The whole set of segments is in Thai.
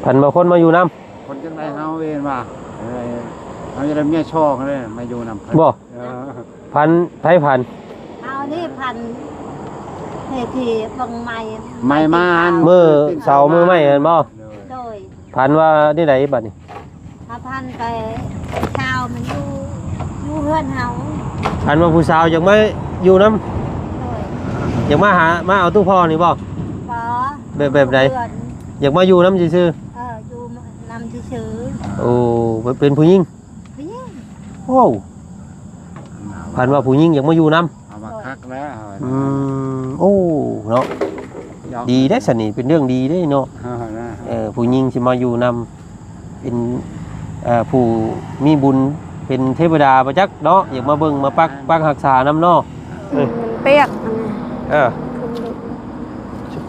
พันมาคนมาอยู่น้ำคนจังไรเฮาเองว่าเขาจะได้เมียช่อเขาเลยมาอยู่น้ำำบ่พันไผพันเอานี่พันเฮทีบังไม้ไม้มามือเสามือไม้เห็นบ่โดยพันว่านี่ไหนบัดนี้ถ้าพันไปชาวมันอยู่เฮือนเฮาพันว่าผู้สาวยังไม่อยู่น้ำอยากมาเอาตู้พ่อนี่บ่แบบใดอยากมาอยู่น้ำซื่ออยู่น้ำซื่อโอ้เป็นผู้หญิงโอ้พันว่าผู้หญิงอยากมาอยู่น้ำเอามาคักแล้วโอ้เนาะดีได้สนิทเป็นเรื่องดีได้เนาะผู้หญิงสิมาอยู่น้ำเป็นผู้มีบุญเป็นเทวดาประจักษ์เนาะอยากมาเบิ่งมาปักรักษาน้ำเนาะเปียก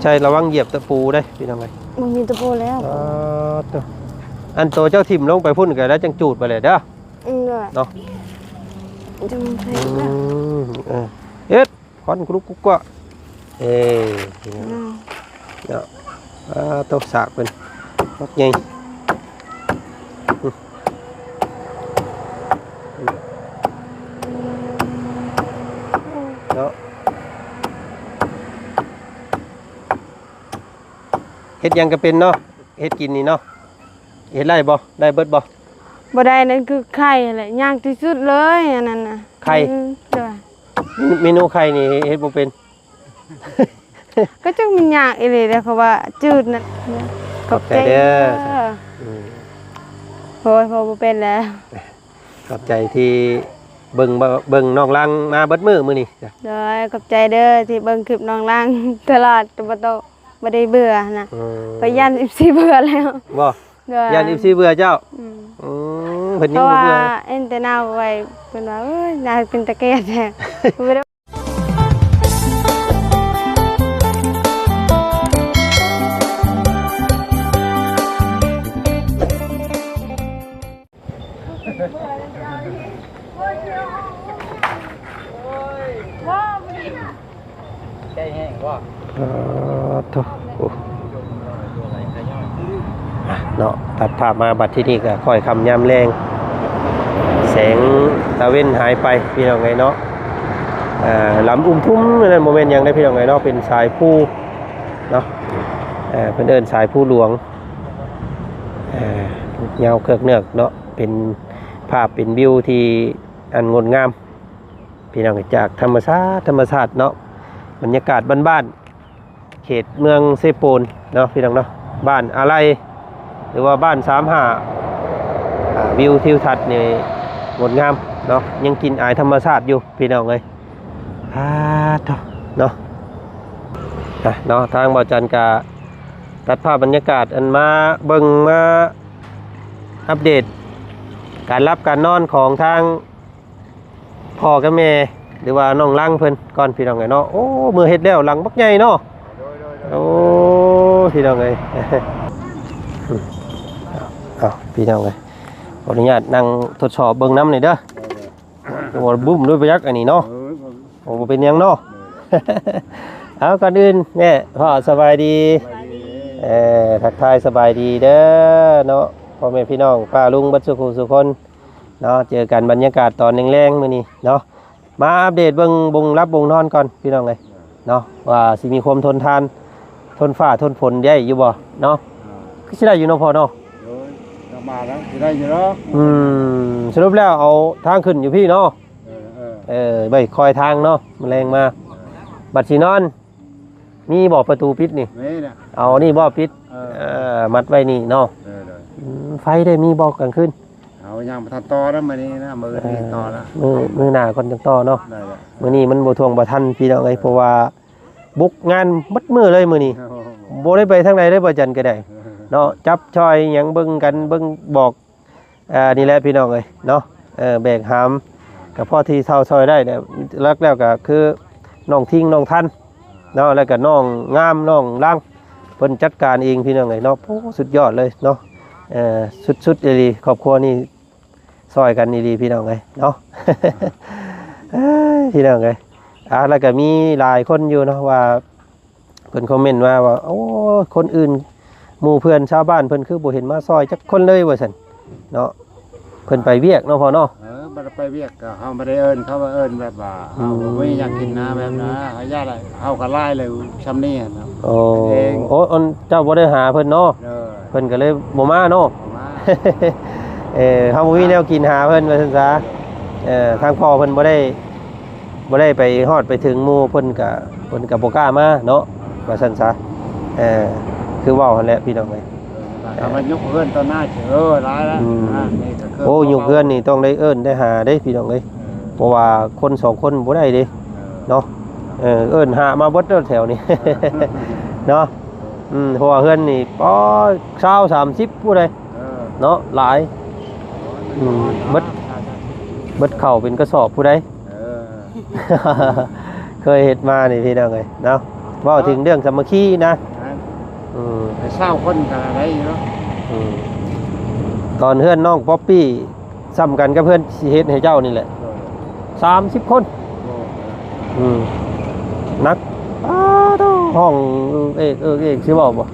ใช่ระวังเหยียบตะปูได้พี่น้องไงมันมีตะปูแล้วอันโตเจ้าทิมลงไปพุ่นกันแล้วจังจูดไปเลยเด้อเนาะจังไเอ็ดคอนกรุ๊กกุ๊กก็เนาะตัวสากเป็นมักใหญ่เนาะเฮ็ดยังก็เป็นเนาะเฮ็ดกินนี่เนาะเฮ็ดไรบ่ได้เบิดบ่ได้นั่นคือไข่อะไรยากที่สุดเลยอันนั้นน่ะไข่เมนูไข่นี่เฮ็ดบ่เป็นก็จังมันยากอีหลีเด้อเพราะว่าจืดนั่นขอบใจเด้อโอ้ยพอบ่เป็นแล้วขอบใจที่เบิ่งน้องลังมาเบิดมื้อนี่จ้ะขอบใจเด้อที่เบิ่งคลิปน้องลังตลอดบ่ได้เบื่อนะไปยัน14เบื่อแล้วบ่ยัน14เบื่อเจ้าเพิ่นยังบ่เบื่อเพราะว่าเอ็นแต่นาวไว้เพิ่นว่าเอ้ยน่าเป็นตะเกียบแท้ใจแห้งว่าเนาะตัดภาพมาบัดที่นี่ก็ค่อยคำยามแรงแสงตะเว้นหายไปพี่น้องไงเนาะลำทุ่มนั่นโมเมนต์ยังได้พี่น้องไงเนาะเป็นสายผู้เนาะเพิ่นเดินสายผู้หลวงเงาเคือกเนือกเนาะเป็นภาพเป็นวิวที่อันงดงามพี่น้องจากธรรมชาติเนาะบรรยากาศบ้านๆเขตเมืองเซโปนเนาะพี่น้องเนาะบ้านอะไรหรือว่าบ้าน35วิวทิวทัศน์นี่งดงามเนาะยังกินอายธรรมชาติอยู่พี่น้องเลยเนาะเนาะทางบ่อจันกาตัดภาพบรรยากาศอันมาเบิ่งมาอัปเดตการรับการนอนของทางพ่อกับแม่หรือว่าน้องลังเพิ่นก่อนพี่น้องไงเนาะโอ้มือเฮ็ดแล้วหลังบักใหญ่เนาะโอ้พี่น้องไงพี่น้องไงขออนุญาตนั่งทดสอบเบิ่งน้ำหน่อยเด้อโอ้บุ้มด้วยประยักอันนี้เนาะโอ้เป็นยังเนาะเอาก่อนอื่นแม่พ่อสบายดีทักทายสบายดีเด้อเนาะพ่อแม่พี่น้องป้าลุงบัดสุขุสุคนเนาะเจอกันบรรยากาศตอนแรงๆมื้อนี้เนาะมาอัปเดตเบิ่งบงรับบงนอนก่อนพี่น้องเลยเนาะว่าสิมีความทนทานทนฟ้าทนฝนได้อยู่บ่เนาะคือสิได้อยู่เนาะพ่อเนาะมาแล้วสิได้อยู่เนาะสรุปแล้วเอาทางขึ้นอยู่พี่เนาะใบคอยทางเนาะมันแรงมาบัดสินอนมีบ่ประตูปิดนี่เอานี่บ่ปิดมัดไว้นี่เนาะไฟได้มีบ่กลางคืนเอาอย่างมาทันต่อแล้วมื้อนี้นะมื้อนี้ต่อละมื้อหน้าก่อนจังต่อเนาะมื้อนี้มันบ่ทวงบ่ทันพี่น้องเอ้ยเพราะว่าบุกงานมัดมื้อเลยมื้อนี้บ่ได้ไปทางใดได้บ่จันก็ได้เนาะจับช่อยหยังเบิ่งกันเบิ่งบอกนี่แหละพี่น้องเอ้ยเนาะแบกหามกับพ่อที่เฒ่าซอยได้เนี่ยรักแล้วก็คือน้องทิ้งน้องทันเนาะแล้วก็น้องงามน้องล่างเพิ่นจัดการเองพี่น้องเอ้ยเนาะโอ้สุดยอดเลยเนาะสุดๆดีครอบครัวนี่ซอยกันดีพี่น้องเลยเนาะ พี่น้องเลยแล้วก็มีหลายคนอยู่เนาะว่าเพิ่นคอมเมนต์ว่าโอ้คนอื่น หมู่เพื่อนชาวบ้านเพิ่นคือบ่เห็นมาซอยจักคนเลยว่าซั่นเนาะเพิ่นไปเวียกเนาะพ่อเนาะ บ่ได้ไปเวียกก็เฮาบ่ได้เอิ้นเขาว่าเอิ้นแบบว่าเฮาบ่อยากกินนะแบบนะเฮาญาติเฮาก็ไล่เลยซำนี้นะ โอ้โอ้อันเจ้าบ่ได้หาเพิ่นเนาะ เด้อ เพิ่นก็เลยบ่มาเนาะ มา เฮาบ่มีแนวกินหาเพิ่นว่าซั่นซะทางพ่อเพิ่นบ่ได้ไปฮอดไปถึงหมู่เพิ่นก็บ่กล้ามาเนาะว่าซั่นซะคือเว้าหั่นแหละพี่น้องเอ้ย ถ้ามันยกเพื่อนตอนหน้าเฉยร้ายแล้วนี่ก็คือ โอ้ยุคเพื่อนนี่ต้องได้เอิ้นได้หาได้พี่น้องเอ้ยเพราะว่าคนสองคนบ่ได้เด้เนาะเอิ้นหามาเบิดแถวนี้ เนาะเพราะว่าเพื่อนนี่ป้อ20 30ผู้ใดเนาะหลายเบิดเข้าเป็นกระสอบผู้ใด เคยเฮ็ดมานี่พี่น้องเอ้ยเนาะเว้าถึงเรื่องสามัคคีนะไปเศร้าคนกันอะไรเนาะ ตอนเพื่อนน้องป๊อปปี้ซ้ำกันกับเพื่อนสิเฮ็ดให้เจ้านี่แหละ30 คนนักห้องเอกสิบอกบ่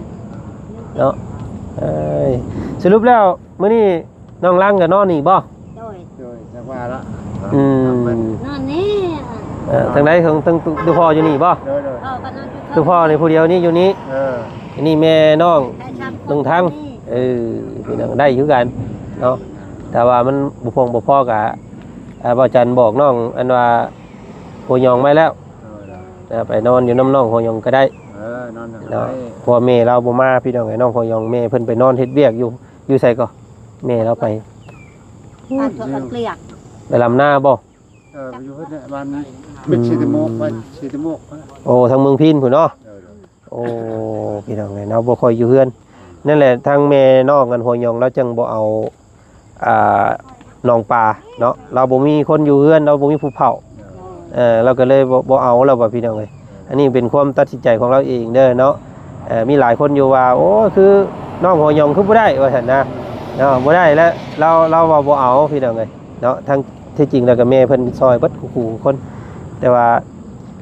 เนาะสรุปแล้วมื้อนี้น้องลังก็นอนนี่บ่ โดย จักว่าละ นอนนี่ ทางไหนของทางตัวพ่ออยู่นี่บ่ ก็นอนอยู่ ตัวพ่อนี่ผู้เดียวนี่อยู่นี่อันนี้แม่น้องลงทางพี่น้องได้คือกันเนาะแต่ว่ามันบ่พงบ่พอกับบ่จันบอกน้องอันว่าโหยองไม่แล้วไปนอนอยู่น้ำน้องโหยองก็ได้เนาะพ่อแม่เราบ่มาพี่น้องไอ้น้องโหยองแม่เพิ่นไปนอนเฮ็ดเวียกอยู่ไสก็แม่เราไป บ้านตัวเกลียก ไปลำหน้าบ่ อยู่เพิ่นบ้านเป็นสิโมกบ้านสิโมก โอ้ทางเมืองพินพุ่นเนาะโอ้พี่น้องไอ้เนาะบ่ค่อยอยู่เฮือนนั่นแหละทางแม่น้องกันโหยองเราจังบ่เอาน้องปลาเนาะเราบ่มีคนอยู่เฮือนเราบ่มีผู้เผาเราก็เลยบ่เอาเราว่าพี่น้องเอ้ยอันนี้เป็นความตัดสินใจของเราเองเด้อเนาะมีหลายคนอยู่ว่าโอ้คือน้องโหยองคือบ่ได้ว่าซั่นนะเนาะบ่ได้แล้วเราว่าบ่เอาพี่น้องเอ้ยเนาะทั้งที่จริงแล้วก็แม่เพิ่นซอยเบิดคู่คนแต่ว่า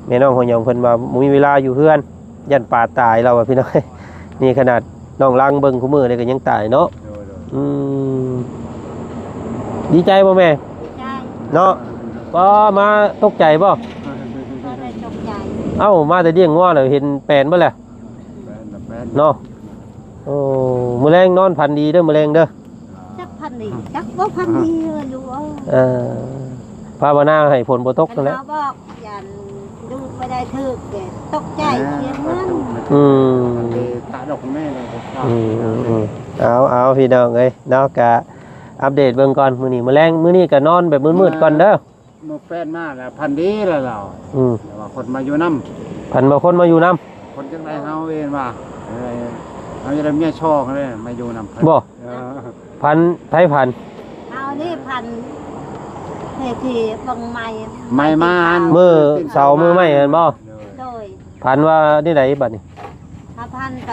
แม่น้องโหยองเพิ่นว่าบ่มีเวลาอยู่เฮือนยันปลาตายเราว่าพี่น้องนี่ขนาดน้องลังเบิ่งคู่มือเลยก็ยังตายเนาะดีใจบ่แม่เนาะก็มาตกใจบ่เอ้ามาแต่เลี้ยงงัวแล้วเห็นแปลนบ่แหละเนาะโอ้มื้อแรงนอนพันดีเด้อมื้อแรงเด้อ จักพันดีจักบ่พันดีอยู่ภาวนาให้ฝนบ่ตกนั่นแหละ เขาบอกอย่าดูไม่ได้ถึกตกใจเสียเงิน ตาดอกแม่เลยเอาพี่น้องเอ้ยเนาะกะอัปเดตเบิ่งก่อนมื้อนี้มื้อแรงมื้อนี้ก็นอนแบบมืดๆก่อนเด้อ มื้อแฟนมาแล้วพันดีแล้วเราแต่ว่าคนมาอยู่นำพันบ่คนมาอยู่นำคนจังได๋เฮาเองว่าเฮาจะได้เมียช่อกันเลยมาอยู่นำบ่พันไผพันเอานี่พันเฮ็ดที่บังใหม่ ไม่มามื้อเสาร์มื้อใหม่เห็นบ่โดยพันว่านี่ไดบัดนี้ถ้าพันไป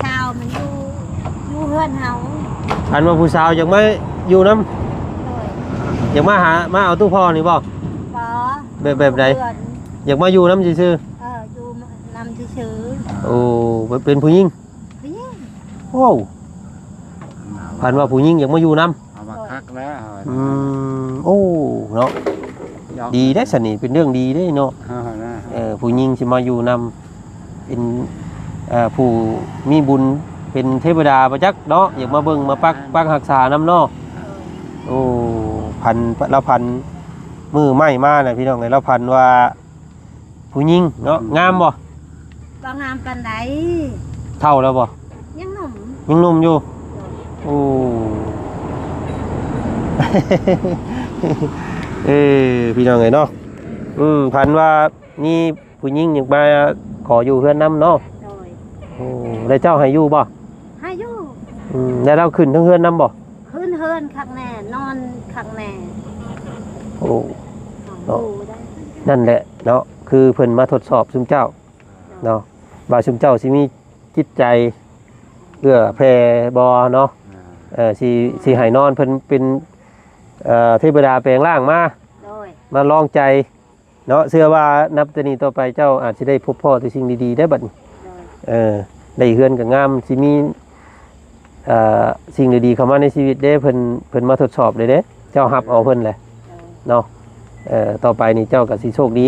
ชาวมันอยู่เฮือนเฮา พันว่าผู้สาวอยากมาอยู่นำอยากมาเอาตู้พ่อนี่บ่แบบใดอยากมาอยู่นำซื่ออยู่นำซื่อโอ้เป็นผู้หญิงโอ้พันว่าผู้หญิงอยากมาอยู่นำเอามาคักแล้วโอ้เนาะดีได้สนิทเป็นเรื่องดีได้เนาะผู้หญิงสิมาอยู่นำเป็นผู้มีบุญเป็นเทวดาประจักษ์เนาะอยากมาเบิ่งมาปักรักษานำเนาะโอ้พันมือไม้มาน่ะพี่น้องเอ้ยเราพันว่าผู้หญิงเนาะงามบ่งามปานใดเท่าแล้วบ่ยังหนุ่มอยู่โอ้พี่น้องเอ้ยเนาะพันว่านี่ผู้หญิงอยากมาขออยู่เฮือนนำเนาะโอ้ได้เจ้าให้อยู่บ่ให้อยู่แล้วเราขึ้นทั้งเฮือนนำบ่ขึ้นเฮือนคักแน่นอนคักแน่โอ้เนาะนั่นแหละเนาะคือเพิ่นมาทดสอบซุมเจ้าเนาะว่าซุมเจ้าสิมีจิตใจเอื้อแผ่บ่เนาะสิให้นอนเพิ่นเป็นเทวดาแปลงร่างมาลองใจเนาะเชื่อว่านับจากนี้ต่อไปเจ้าอาจสิได้พบพ่อแต่สิ่งดีๆได้บัดนี้ ได้เฮือนก็งามสิมีสิ่งดีๆเข้ามาในชีวิตเด้เพิ่นมาทดสอบเลยเด้เจ้ารับเอาเพิ่นแหละเนาะต่อไปนี่เจ้าก็สิโชคดี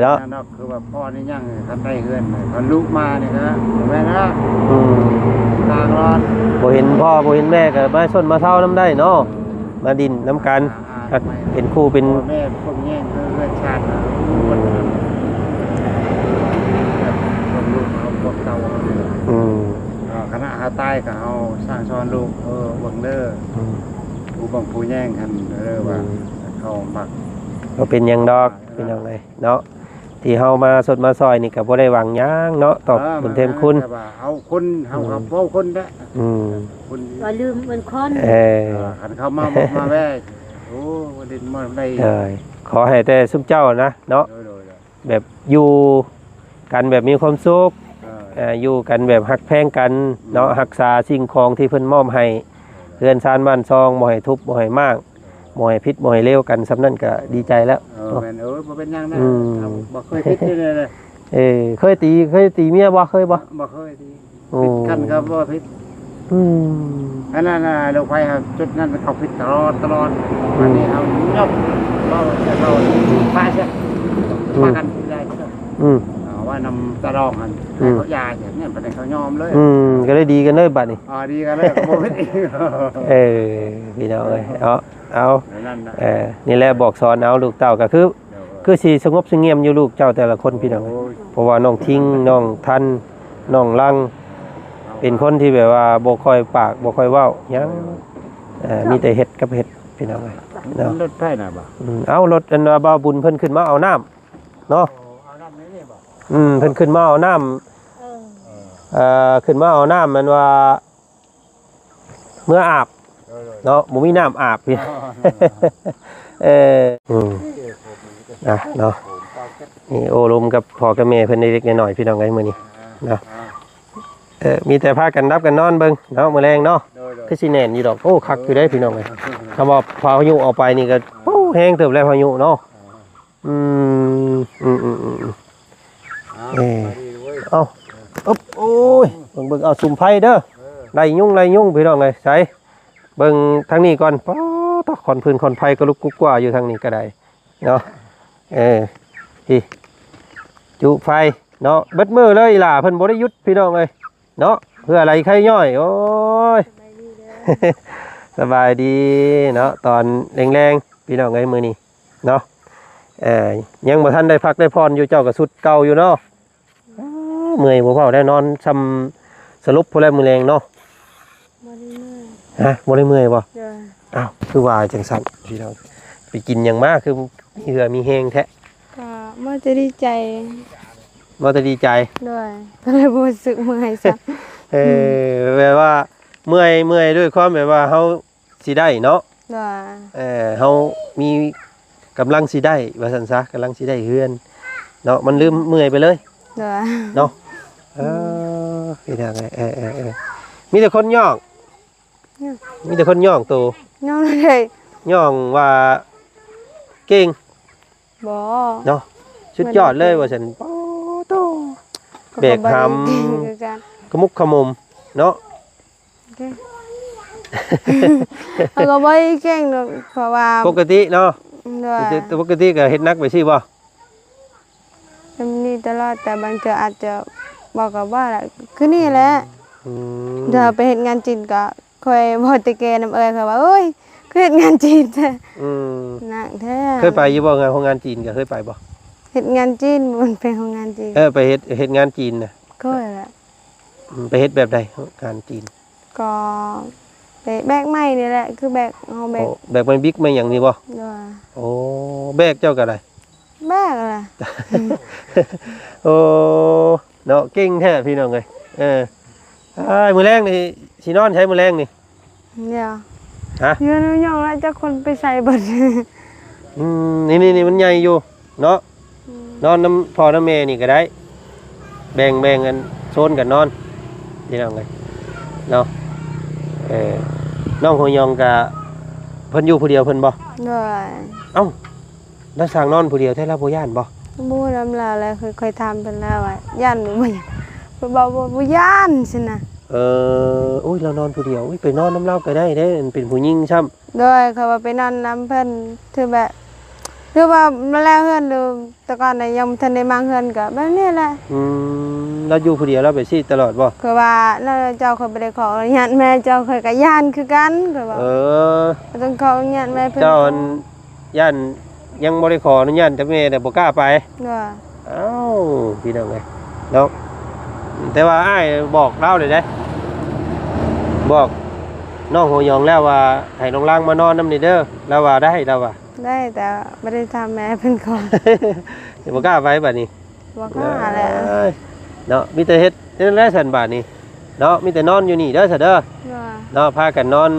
เนาะ นั่นคือว่าพ่อนี่ยังทำได้เฮือนเขาลูกมาเนี่ยนะแม่นะทางร้อน บ่เห็นพ่อบ่เห็นแม่ก็มาชนมาเฒ่าน้ำได้เนาะมาดินน้ำกันเป็นครูเป็น แม่พวกแย่งเพื่อนชาติคนลูกเขาพวกเก่าคณะหาใต้กับเขาสร้างซ้อนลูกบังเด้อผู้บังผู้แย่งกันว่าเขามัก ก็เป็นหยังดอกเป็นหยังไงเนาะที่เฮามาสดมาซอยนี่ก็บ่ได้หวังหยังเนาะตอบบุญเทมคุณ เอาคนเฮากับพ่อคนเด้อคน ก็ลืมเป็นคน คันเขามาแว่โอ้ดินมาได้ ขอให้แต่ซุมเจ้านะเนาะแบบอยู่กันแบบมีความสุขอยู่กันแบบฮักแพงกันเนาะรักษาสิ่งของที่เพิ่นมอบให้เรือนชานบ้านซองบ่ให้ทุบบ่ให้มากบ่ให้พิษบ่ให้เลวกันสำนั้นก็ดีใจแล้วบ่เป็นหยังนะบ่เคยคิดเลย เคยตีเมียบ่เคยบ่ บ่เคยตีผิดกันครับบ่ผิดอันนั้นน่ะลูกไฟครับจุดนั้นเขาผิดตลอดอันนี้เอายกเราจะเราพาใช่พากันได้ว่านำตะรองกันเขายาเนี่ยประเด็นเขายอมเลยก็ได้ดีกันเลยบัดนี้ดีกันเลยบ่ผิดพี่น้องเอ้ยเอานี่แหละบอกสอนเอาลูกเต้าก็คือสิสงบสงเงียมอยู่ลูกเจ้าแต่ละคนพี่น้องเพราะว่าน้องทิ้งน้องทันน้องลังเป็นคนที่แบบว่าบ่ค่อยปากบ่ค่อยเว้าหยังมีแต่เฮ็ดกับเฮ็ดพี่น้องเอ้ยเนาะรถไฟน่ะบ่เอารถอันว่าบ่าวบุญเพิ่นขึ้นมาเอาน้ำเนาะเอาน้ำนี่บ่เพิ่นขึ้นมาเอาน้ำขึ้นมาเอาน้ำมันว่าเมื่ออาบเนาะบ่มีน้ำอาบพี่เนาะนี่โอลมกับพ่อกับแม่เพิ่นเล็กๆน้อยๆพี่น้องไงมื้อนี้เนาะมีแต่พากันรับกันนอนเบิ่งเนาะมื้อแรงเนาะคือสิแน่นอยู่ดอกโอ้คักอยู่ได้พี่น้องเอ้ยคำว่าพายุออกไปนี่ก็โอ้แห้งเติบแล้วพายุเนาะเอาโอ้ยเบิ่งเอาสุ่มไผ่เด้อไล่ยุ่งพี่น้องเอ้ยใส่เบิ่งทางนี้ก่อนป๊อตอกขอนพื้นขอนไผ่ก็ลุกกุ๊กกว่าอยู่ทางนี้ก็ได้เนาะพี่จุไฟเนาะเบิดมือเลยล่ะเพิ่นบ่ได้หยุดพี่น้องเอ้ยเนาะเพื่ออะไรใครย่อยโอ้ยสบายดีเนาะตอนแรงๆพี่น้องเอ้ยมื้อนี้เนาะยังบ่ทันได้พักได้พรอยู่เจ้าก็สุดเก่าอยู่เนาะเมื่อยบ่เว้าได้นอนซ้ำสรุปพุ่นแล้วมื้อแรงเนาะบ่ได้เมื่อยบ่อ้าวคือว่าจังซั่นพี่น้องไปกินหยังมาคือมีเหือมีแฮงแท้ก็บ่จะดีใจบ่จะดีใจด้วยก็เลยบ่รู้สึกเมื่อยซะแบบว่าเมื่อยด้วยความแบบว่าเฮาสิได้เนาะเฮามีกำลังสิได้ว่าซั่นซะกำลังสิได้เฮือนเนาะมันลืมเมื่อยไปเลยเนาะพี่ทางไงมีแต่คนย่องมีแต่คนย่องตัวย่องเลยย่องว่าเก่งบ่เนาะสุดยอดเลยว่าฉันป๊อโตเบกหำกระมุกขมุมเนาะเอาก็บ่เก่งดอกเพราะว่าปกติเนาะปกติก็เฮ็ดนักไปสิบ่นี่ตลอดแต่บางเทื่ออาจจะบอกกับว่าคือนี่แหละเดี๋ยวไปเฮ็ดงานจีนก็ค่อยบ่ตะแกนำเอ้ยเขาว่าโอ้ยคือเฮ็ดงานจีนแท้หนักแท้เคยไปอยู่บ่งานของงานจีนก็เคยไปบ่เฮ็ดงานจีนมันเป็นของงานจีนไปเฮ็ดงานจีนน่ะก็แหละไปเฮ็ดแบบใดงานจีนก็แบกไม้นี่แหละคือแบกเอาแบกมันบิ๊กมาหยังนี่บ่โอ้แบกเจ้าก็ได้แบกอะไรโอ้เนาะเก่งแท้พี่น้องเอ้ยมื้อแรงนี่สินอนใช้มื้อแรงนี่เดี๋ยวยืนย่องแล้วจะคนไปใส่เบิดนี่มันใหญ่อยู่เนาะนอนน้ำพ่อน้ำแม่นี่ก็ได้แบ่งกันโซนกันนอนพี่น้องเอ้ยเนาะน้องหอยองกะเพิ่นอยู่ผู้เดียวเพิ่นบ่ได้เอ้าแล้วสั่งนอนผู้เดียวแท้ละบ่ย่านบ่ บ่นำลาแล้วค่อยๆทำเป็นแล้วว่าย่านบ่อยากเพิ่นบอกว่าบ่ย่านซั่นน่ะ อุ้ยเรานอนผู้เดียวอุ้ยไปนอนน้ำเล่าก็ได้เด้เป็นผู้หญิงช้ำ โดยเขาว่าไปนอนน้ำเพิ่นคือว่ามาแล้วเฮือนดูแต่ก่อนน่ะยังบ่ทันได้มาเฮือนก็แบบนี้แหละ เราอยู่ผู้เดียวเราไปซี่ตลอดบ่ คือว่าแล้วเจ้าเขาบ่ได้ขออนุญาตแม่เจ้าเคยก็ย่านคือกันคือว่าต้องขออนุญาตแม่เพิ่น เจ้าย่านยังบ่ได้ขออนุญาตแต่แม่แต่บ่กล้าไป ว่า เอ้าพี่น้องเอ้ยเนาะแต่ว่าอ้ายบอกเล่าเลยเด้บอกน้องหัวยองแล้วว่าให้น้องล่างมานอนนำนี่เด้อแล้วว่าได้แล้วว่า ได้แต่บ่ได้ทำแม่เพิ่นขอ เดี๋ยวบ่กล้าไปบัดนี้ บ่กล้าแหละ เนาะมีแต่เฮ็ดนั่นแหละสันบัดนี้เนาะมีแต่นอนอยู่นี่เด้อซะเด้อ ว่า เนาะพากันนอน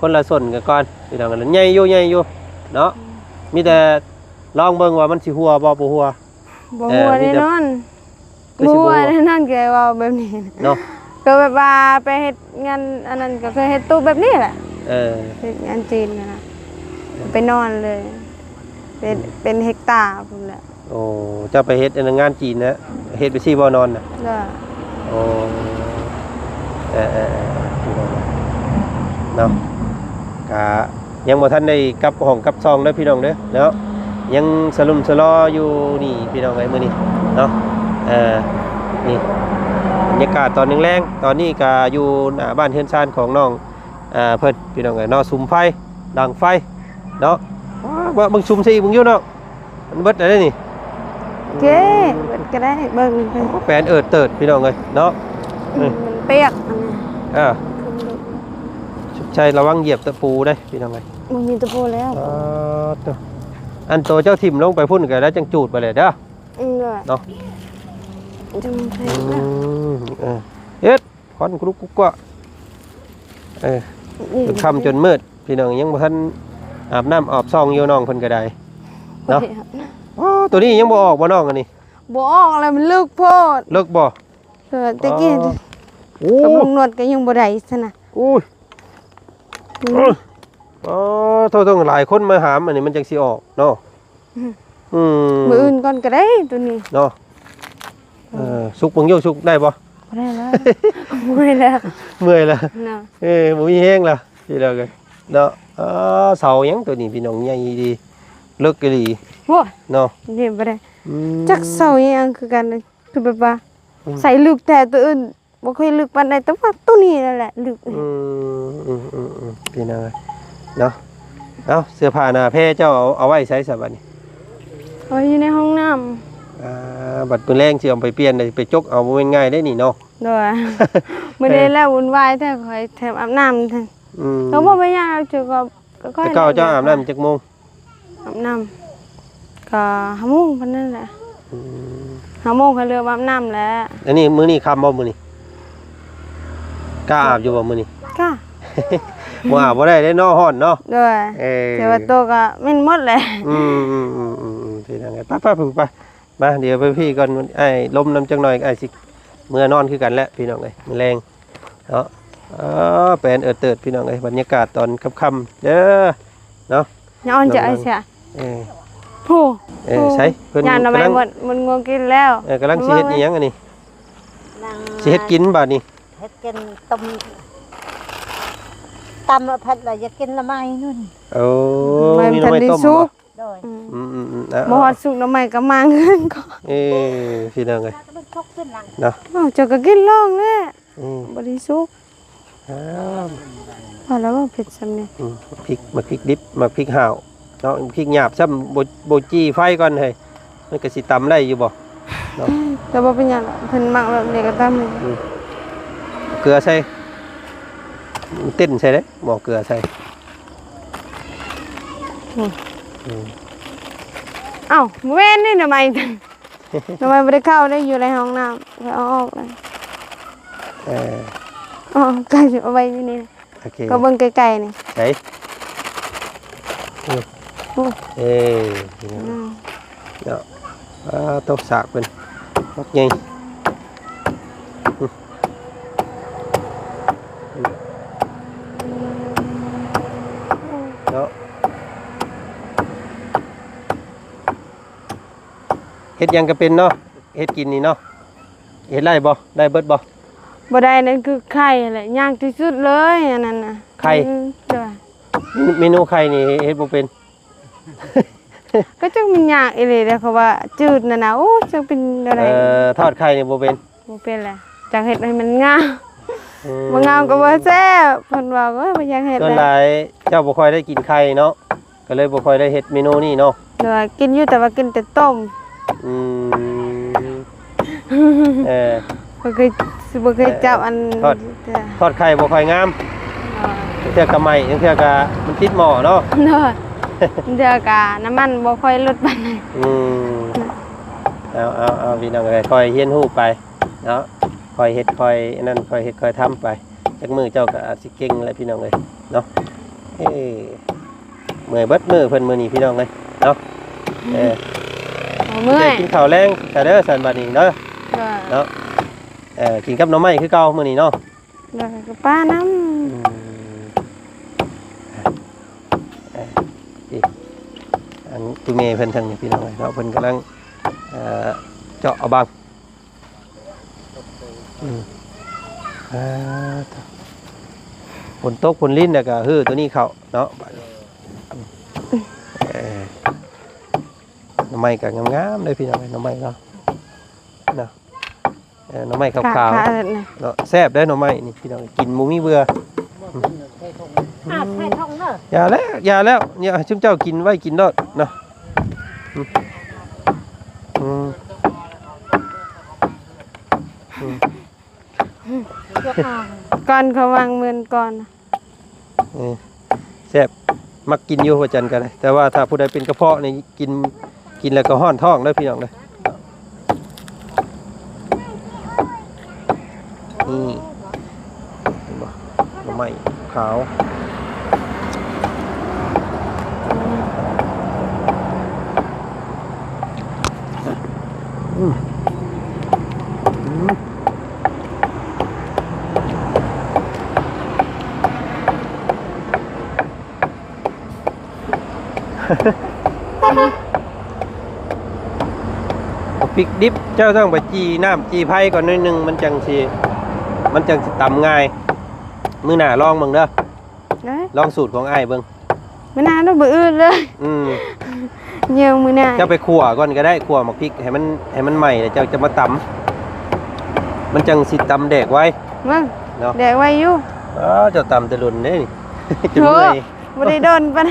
คนละส่วนกันก่อนพี่น้องกันใหญ่อยู่เนาะมีแต่ลองเบิ่งว่ามันสิหัวบ่หัว บ่ฮู้แน่นอน คือสิ บ่ บ่ ฮู้ ฮู้ แน่นอนแกว่าแบบนี้ เนาะ ก็แบบว่าไปเฮ็ดงานอันนั้นก็เคยเฮ็ดตู้แบบนี้แหละ เออ เฮ็ดงานจีนนะไปนอนเลย เป็นเฮกตาร์พุ่นแหละ โอ้เจ้าไปเฮ็ดอันนั้นงานจีนนะเฮ็ดไปซี่บ่นอนน่ะ ก็ โอ้เนาะกะยังบ่ทันได้กลับห้องกลับซองเด้อพี่น้องเด้อเนาะยังสลุมสลออยู่นี่พี่น้องไอ้มื้อนี้เนาะนี่บรรยากาศตอนแรงๆตอนนี้ก็อยู่หน้าบ้านเฮือนชานของน้องเพิ่นพี่น้องเอ้ยเนาะสุมไฟดังไฟเนาะว่ามึงสุมสิมึงอยู่เนาะมันเบิดได้นี่ โอเคเบิดก็ได้เบิ่งไป แปลนเติดพี่น้องเอ้ยเนาะ มันเปียกอันนั้น ชุบชัยระวังเหยียบตะปูได้พี่น้องเอ้ย มันมีตะปูแล้ว ตัวอันโตเจ้าถิ่มลงไปพุ่นก็ได้จังจูดไปเลยเด้อ ด้วย เนาะ จะมันไป เอ็ดควันกรุกกุ๊กกะจนค่ำจนมืดพี่น้องยังบ่ทันอาบน้ำอาบซองอยู่น้องเพิ่นก็ได้เนาะตัวนี้ยังบ่ออกบ่น้องอันนี้ บ่ออกแล้วมันลึกโพด เลิกบ่ ตะกี้ โอ้ กับลุงนวดก็ยังบ่ได้ซั่นน่ะ โอ้ยโทษต้องหลายคนมาหามอันนี้มันจังสิออกเนาะมื้ออื่นก่อนก็ได้ตัวนี้ เนาะสุกเบิ่งอยู่สุกได้บ่ บ่ได้แล้วบ่ได้แล้ว เมื่อยแล้ว เนาะ บ่มีแห้งแล้วพี่น้องเอ้ยเนาะเสาหยังตัวนี้พี่น้องใหญ่ดีเลิกอีหลี โว้ย เนาะ นี่บ่ได้จักเซาอีหยังคือกันคือแบบว่าใส่ลึกแต่ตัวอื่นบ่ค่อยลึกปานใดแต่ว่าตัวนี้นั่นแหละลึก พี่น้องเอ้ยเนาะเอาเสื้อผ้าหน้าแพรเจ้าเอาไว้ใช้ซะบัดนี้ เอาอยู่ในห้องน้ำ บัดมื้อแรงสิเอาไปเปลี่ยนได้ไปจกเอาบ่แม่นง่ายได้นี่เนาะ ด้วยมื้อนี้แล้ววุ่นวายแต่ข่อยแถมอาบน้ำท่านเขาบ่ไปยากจุก็ค่อย แต่เก่าเจ้าอาบน้ำจักโมง อาบน้ำก็5โมงปานนั้นแหละ5โมงก็เริ่มอาบน้ำแล้ว อันนี้มื้อนี้ค่ำบ่มื้อนี้กล้าอาบอยู่บ่มื้อนี้ ค่ะ บ่อาบบ่ได้เด้เนาะร้อนเนาะ ด้วยแต่ว่าโตก็แม่นหมดแหละ พี่น้องเอ้ยไปมาเดี๋ยวไปพี่ก่อนไอ้ลมน้ำจังหน่อยไอ้สิเมื่อนอนคือกันแล้วพี่น้องเอ้ยมื้อแรงเนาะแปลนเติดพี่น้องเอ้ยบรรยากาศตอนค่ำๆเด้อเนาะ ย้อนจะไอ้เสียโห ใช่เพิ่น ยานทำไมหมดมันงวกินแล้ว กำลังสิเฮ็ดอีหยังอันนี้สิเฮ็ดกินบาดนี้ เฮ็ดกินตำผัดแล้วจะกินละไม้นู่น โอ้ มัน มี ทัน น้ำ ได้ โต้มบ่ดย บ่ฮอดสุกน้ำใหม่ก็มาเงินก็ พี่น้องเอ้ย มันทกขึ้นหลัง เนาะ เจ้าก็กินลองแล้บ่ได้สุกพอแล้วเผ็ดซำนี่ พริกมาพริกดิบมาพริกห่าวเนาะพริกหยาบซ้ำบ่จี้ไฟก่อนเฮ้ยมันก็สิตำได้อยู่บ่เนาะ แต่บ่เป็นหยังเพิ่นมักแบบนี้ก็ตาม เกลือใส่เต้นใส่เด้บ่เกลือใส่ เอ้าแม่นนี่ทำไมทำไมบ่ได้เข้าได้อยู่ในห้องน้ำเอาออกเลยก็เอาไว้นี่ โอเค ก็เบิ่งไกลๆนี่ ใส่เนาะตกสากเป็นมักใหญ่เนาะ เฮ็ดหยังก็เป็นเนาะเฮ็ดกินนี่เนาะเฮ็ดได้บ่ได้เบิดบ่ บ่ได้นั่นคือไข่แหละยากที่สุดเลยอันนั้นน่ะ ไข่ เด้อ เมนูไข่นี่เฮ็ดบ่เป็น ก็จังมันยากอีหลีเด้อเขาว่าจืดนั่นน่ะโอ้จังเป็นอะไร ทอดไข่นี่บ่เป็น บ่เป็นแหละจังเฮ็ดให้มันงามบ่งามก็บ่แซ่บเพิ่นว่าก็บ่อยากเฮ็ด ส่วน แห ห ละ ลายเจ้าบ่ค่อยได้กินไข่เนาะก็เลยบ่ค่อยได้เฮ็ดเมนูนี้เนาะ เด้อกินอยู่แต่ว่ากินแต่ต้ม อืมเออ บ่เคยจับอัน ทอด ทอดไข่บ่ค่อยงามเทื่อก็ไหม้เทื่อก็มันติดหม้อเนาะ เด้อเดี๋ยวก็น้ำมันบ่ค่อยลดปานใด อืมเอาพี่น้องเอ้ยค่อยเรียนรู้ไปเนาะค่อยเฮ็ดค่อยอันนั้นค่อยเฮ็ดค่อยทำไปจักมื้อเจ้าก็อาจสิเก่งแหละพี่น้องเอ้ยเนาะเอ้เมื่อยเบิดมื้อเพิ่นมื้อนี้พี่น้องเอ้ยเนาะเออ บ่เมื่อย กินข้าวแรงซะเด้อซั่นบัดนี้เนาะ เด้อ เนาะกินกับหน่อไม้คือเก่ามื้อนี้เนาะ เด้อก็ป้าน้ำ อันตุเมเพิ่นทางนี้พี่น้องเอ้ยเนาะเพิ่นกำลังเจาะเอาบางอ่าฝนตกฝนลิ้นน่ะก็ฮือตัวนี้เข้าเนาะบัดนี้หน่อไม้ก็งามๆเลยพี่น้องเอ้ยหน่อไม้เนาะเนาะหน่อไม้ขาว ค่ะ ๆเนาะแซ่บได้หน่อไม้นี่พี่น้องกินบ่มีเบื่อ ใส่ทองเด้อ อย่าแล้วเนี่ยชุมเจ้ากินไว้กินเนาะเนาะก่อนเขาวางมือนก่อน แซ่บมักกินอยู่ประจันกันเลยแต่ว่าถ้าผู้ใดเป็นกระเพาะนี่กินแล้วก็ห้อนท้องได้พี่น้องเลยนี่เห็นบ่หน่อไม้ขาวพริกดิบเจ้าต้องไปจีน้ำจีไผ่ก่อนนิดนึงมันจังสิตำง่ายมื้อหน้าลองเบิ่งเด้อ เด้อ ลองสูตรของอ้ายเบิ่ง มื้อหน้าเราบ่อื่นเลยเหี่ยวมื้อหน้า เจ้าไปคั่วก่อนก็ได้คั่วหมักพริกให้มันใหม่แล้วเจ้าจะมาตำมันจังสิตำแดกไว้ มึง เนาะ แดกไว้อยู่ เจ้าตำแต่ลุ่นเด้นี่ จน โห เมื่อย บ่ได้โดนปาน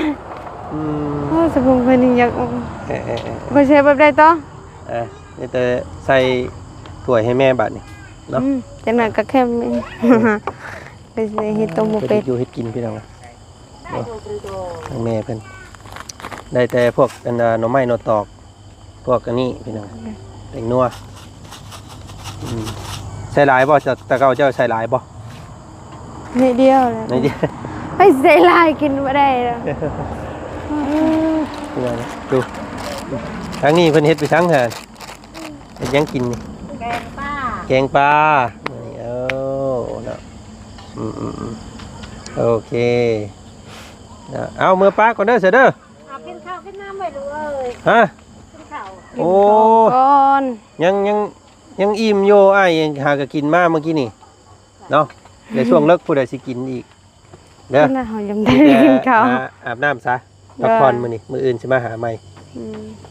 อืม โอ้สมองเพิ่นนี่อยาก เอ๊ะ บ่ใช่แบบใดต่อ นี่แต่ใส่ถ้วยให้แม่บัดนี่เนาะ จังนั้นก็แค่ไปสิเฮ็ดต้มบ่เป็ด อยู่เฮ็ดกินพี่น้องทางแม่เพิ่นได้แต่พวกอันหน่อไม้หน่อตอกพวกอันนี้พี่น้องแตงนัวใส่หลายบ่แต่เก่าเจ้าใส่หลายบ่ นิดเดียวแหละ ในเดียว ไปใส่ลายกินบ่ได้แล้ว ดูทางนี้เพิ่นเฮ็ดไปทั้งหาเฮ็ดหยังกินนี่ แกงป้า แกงปลานี่เนาะโอเคนะเอามือปลาก่อนเด้อเสยเด้อ เอากินข้าวกินน้ำไว้ดูเอ้ย ฮะ กินข้าว โอ้ ก่อน ยังอิ่มอยู่อ้ายยังหาก็กินมาเมื่อกี้นี่เนาะเดี๋ยวช่วงเลิกผู้ใดสิกินอีกเด้อ น่าเฮายังได้กินข้าว อาบน้ำซะพักผ่อนมื้อนี้มื้ออื่นสิมาหาใหม่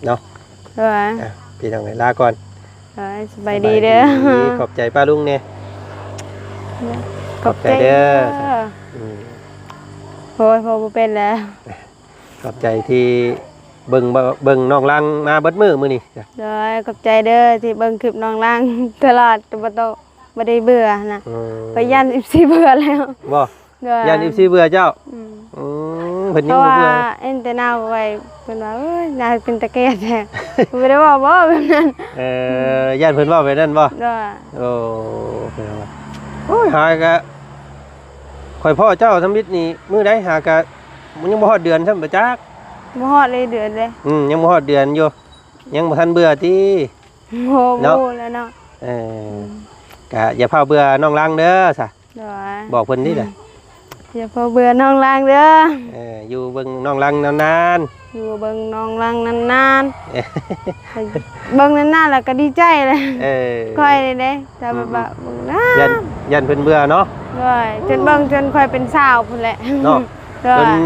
เนาะ เด้อ พี่น้องลาก่อน สบายดีเด้อ ขอบใจป้าลุงเนี่ย ขอบใจเด้อ อืม โอ้ยพอบ่เป็นแล้ว ขอบใจที่เบิ่งน้องลังมาเบิดมื้อนี้จ้ะ เด้อขอบใจเด้อที่เบิ่งคลิปน้องล่างตลอดบ่ได้เบื่อนะไปยัน14เบื่อแล้ว บ่ เด้อ ยัน14เบื่อเจ้าเพิ่น เพ ยัง ราะ บ่ ว่า เบื่อ เอ็นแต่นาวไว้เพิ่นว่าเอ้ยนายเป็นตะเกียบแท้บ่ได้ว่าบ่แบบนั้น ยันเพิ่นเว้าไปนั่นบ่ เด้อ โอ้เพิ่นว่าโอ้ยหากะข่อยพ่อเจ้าสำมิตรนี่มื้อใดหากะมันยังบ่ฮอดเดือนซ้ำบ่จัก บ่ฮอดเลยเดือนเลย ยังบ่ฮอดเดือนอยู่ยังบ่ทันเบื่อติ โอ้โหแล้วเนาะ กะอย่าพาเบื่อน้องลังเด้อซะ เด้อ บอกเพิ่นนี่แหละ อย่าพอเบื่อน้องลางเด้อ อยู่เบิ่งน้องลังนาน อยู่เบิ่งน้องลางนาน ๆ ๆเบิ่งนานๆแล้วก็ดีใจเลย ค่อยเลยเด้แต่แบบว่าเบิ่งนาน ยันเพิ่นเบื่อเนาะ ด้วยจนเบิ่งจนค่อยเป็นสาวพุ่นแหละ เนาะ ด้ว จ ย น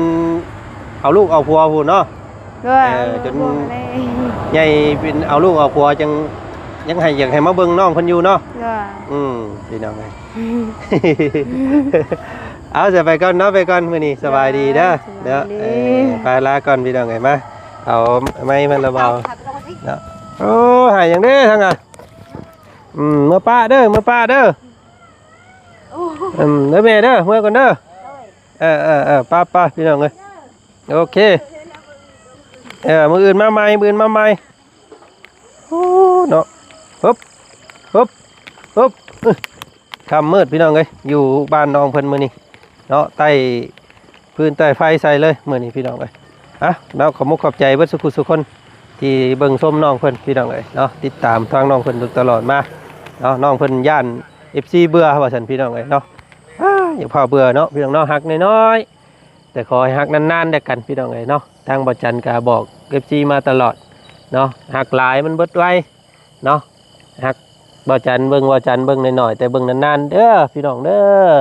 เอาลูกเอาผัวพูนเนาะ ด้วย จน พวกได้ ใหญ่เป็นเอาลูกเอาผัวจังยังให้อยากให้มาเบิ่งน้องเพิ่นอยู่เนาะ ด้วย พี่น้องไง เอาจะไปก่อนเนาะไปก่อนมื้อนี้สบายดีเด้อเด้อไปลาก่อนพี่น้องไงมาเอาไม้มันระเบาเนาะโอ้หายอย่างเด้อทั้งอ่ะเมื่อป้าเด้อเมื่อป้าเด้อเด้อแม่เด้อเมื่อก่อนเด้อป้าพี่น้องเอ้ยโอเคมื้ออื่นมาใหม่มื้ออื่นมาใหม่โอ้เนาะปึ๊บค่ำมืดพี่น้องเอ้ยอยู่บ้านน้องเพิ่นมื้อนี้เนาะใต้พื้นใต้ไฟใส่เลยมื้อนี้พี่น้องเอ้ยเนาะขอมุกขอบใจเบิดสุขคนที่เบิ่งส้มน้องเพิ่นพี่น้องเอ้ยเนาะติดตามทางน้องเพิ่นตลอดมาเนาะน้องเพิ่นย่าน FC เบื่อว่าซั่นพี่น้องเอ้ยเนาะอย่าพาเบื่อเนาะพี่น้องเนาะฮักน้อยๆแต่ขอให้ฮักนานๆได้กันพี่น้องเอ้ยเนาะทางบ่จันก็บอก FC มาตลอดเนาะฮักหลายมันเบิดไวเนาะฮักบ่จันเบิ่งหน่อยๆแต่เบิ่งนานๆเด้อพี่น้องเด้อ